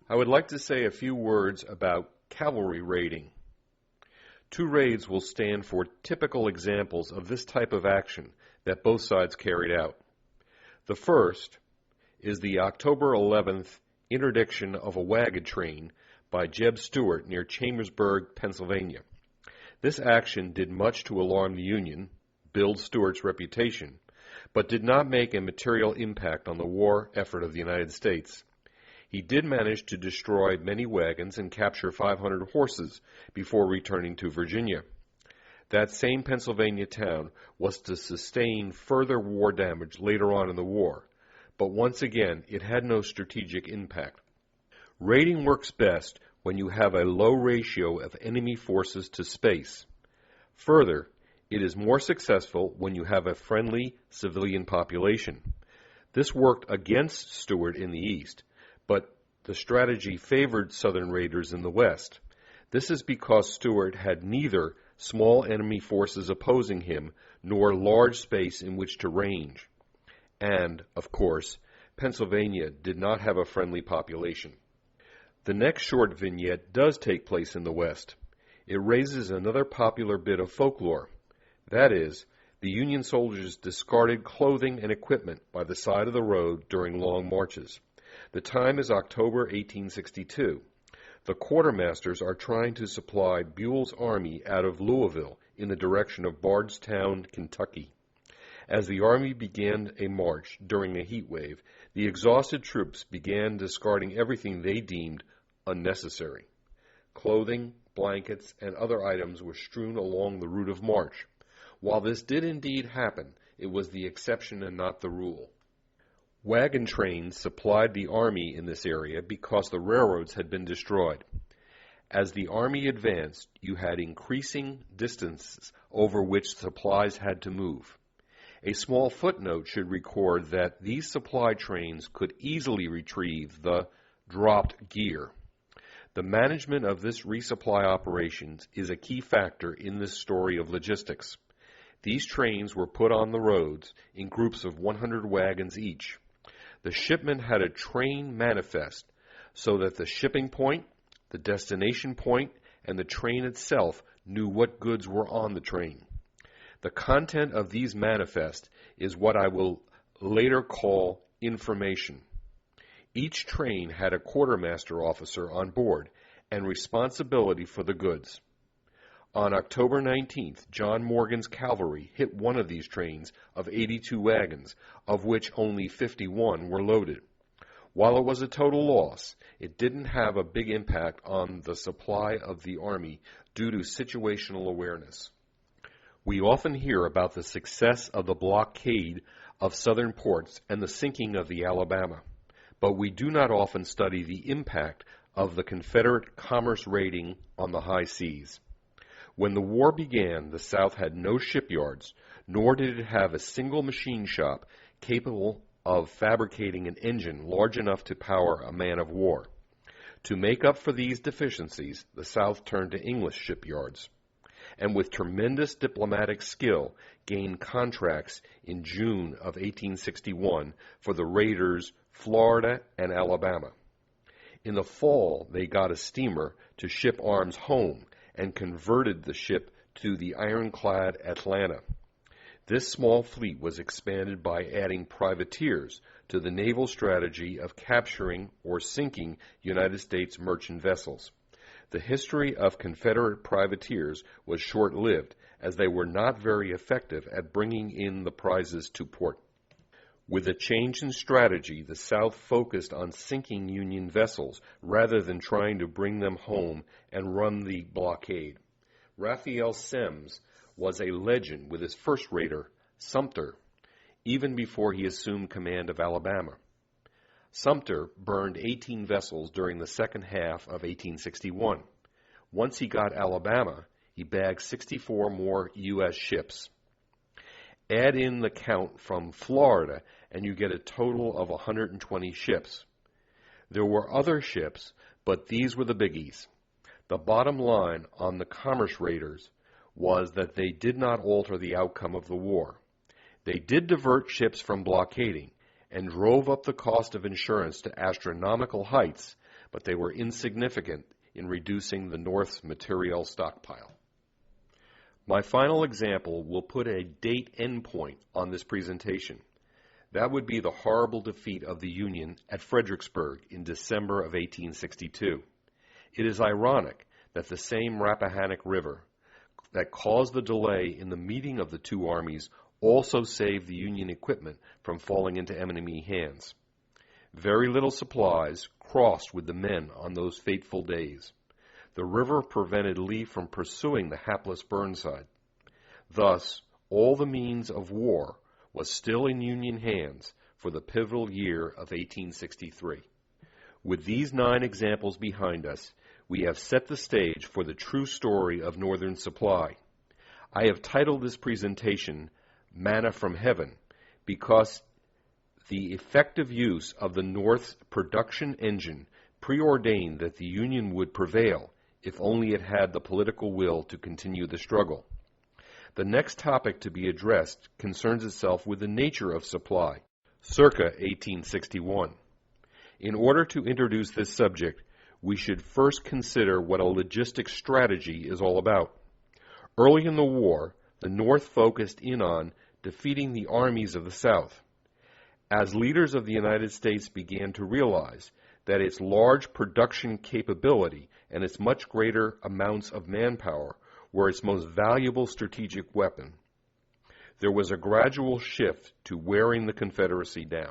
I would like to say a few words about cavalry raiding. Two raids will stand for typical examples of this type of action that both sides carried out. The first is the October 11th interdiction of a wagon train by Jeb Stuart near Chambersburg, Pennsylvania. This action did much to alarm the Union, build Stuart's reputation, but did not make a material impact on the war effort of the United States. He did manage to destroy many wagons and capture 500 horses before returning to Virginia. That same Pennsylvania town was to sustain further war damage later on in the war, but once again it had no strategic impact. Raiding works best when you have a low ratio of enemy forces to space. Further, it is more successful when you have a friendly civilian population. This worked against Stuart in the east, but the strategy favored Southern raiders in the west. This is because Stuart had neither small enemy forces opposing him nor large space in which to range. And, of course, Pennsylvania did not have a friendly population. The next short vignette does take place in the west. It raises another popular bit of folklore. That is, the Union soldiers discarded clothing and equipment by the side of the road during long marches. The time is October 1862. The quartermasters are trying to supply Buell's army out of Louisville in the direction of Bardstown, Kentucky. As the army began a march during a heat wave, the exhausted troops began discarding everything they deemed unnecessary. Clothing, blankets, and other items were strewn along the route of march. While this did indeed happen, it was the exception and not the rule. Wagon trains supplied the army in this area because the railroads had been destroyed. As the army advanced, you had increasing distances over which supplies had to move. A small footnote should record that these supply trains could easily retrieve the dropped gear. The management of this resupply operations is a key factor in this story of logistics. These trains were put on the roads in groups of 100 wagons each. The shipment had a train manifest so that the shipping point, the destination point, and the train itself knew what goods were on the train. The content of these manifests is what I will later call information. Each train had a quartermaster officer on board and responsibility for the goods. On October 19th, John Morgan's cavalry hit one of these trains of 82 wagons, of which only 51 were loaded. While it was a total loss, it didn't have a big impact on the supply of the army due to situational awareness. We often hear about the success of the blockade of southern ports and the sinking of the Alabama, but we do not often study the impact of the Confederate commerce raiding on the high seas. When the war began, the South had no shipyards, nor did it have a single machine shop capable of fabricating an engine large enough to power a man of war. To make up for these deficiencies, the South turned to English shipyards, and with tremendous diplomatic skill gained contracts in June of 1861 for the raiders Florida and Alabama. In the fall, they got a steamer to ship arms home and converted the ship to the ironclad Atlanta. This small fleet was expanded by adding privateers to the naval strategy of capturing or sinking United States merchant vessels. The history of Confederate privateers was short-lived, as they were not very effective at bringing in the prizes to port. With a change in strategy, the South focused on sinking Union vessels rather than trying to bring them home and run the blockade. Raphael Semmes was a legend with his first raider, Sumter, even before he assumed command of Alabama. Sumter burned 18 vessels during the second half of 1861. Once he got Alabama, he bagged 64 more U.S. ships. Add in the count from Florida, and you get a total of 120 ships. There were other ships, but these were the biggies. The bottom line on the commerce raiders was that they did not alter the outcome of the war. They did divert ships from blockading and drove up the cost of insurance to astronomical heights, but they were insignificant in reducing the North's materiel stockpile. My final example will put a date endpoint on this presentation. That would be the horrible defeat of the Union at Fredericksburg in December of 1862. It is ironic that the same Rappahannock River that caused the delay in the meeting of the two armies also saved the Union equipment from falling into enemy hands. Very little supplies crossed with the men on those fateful days. The river prevented Lee from pursuing the hapless Burnside. Thus, all the means of war was still in Union hands for the pivotal year of 1863. With these 9 examples behind us, we have set the stage for the true story of Northern supply. I have titled this presentation Manna from Heaven because the effective use of the North's production engine preordained that the Union would prevail if only it had the political will to continue the struggle. The next topic to be addressed concerns itself with the nature of supply, circa 1861. In order to introduce this subject, we should first consider what a logistics strategy is all about. Early in the war, the North focused in on defeating the armies of the South. As leaders of the United States began to realize that its large production capability and its much greater amounts of manpower were its most valuable strategic weapon, there was a gradual shift to wearing the Confederacy down.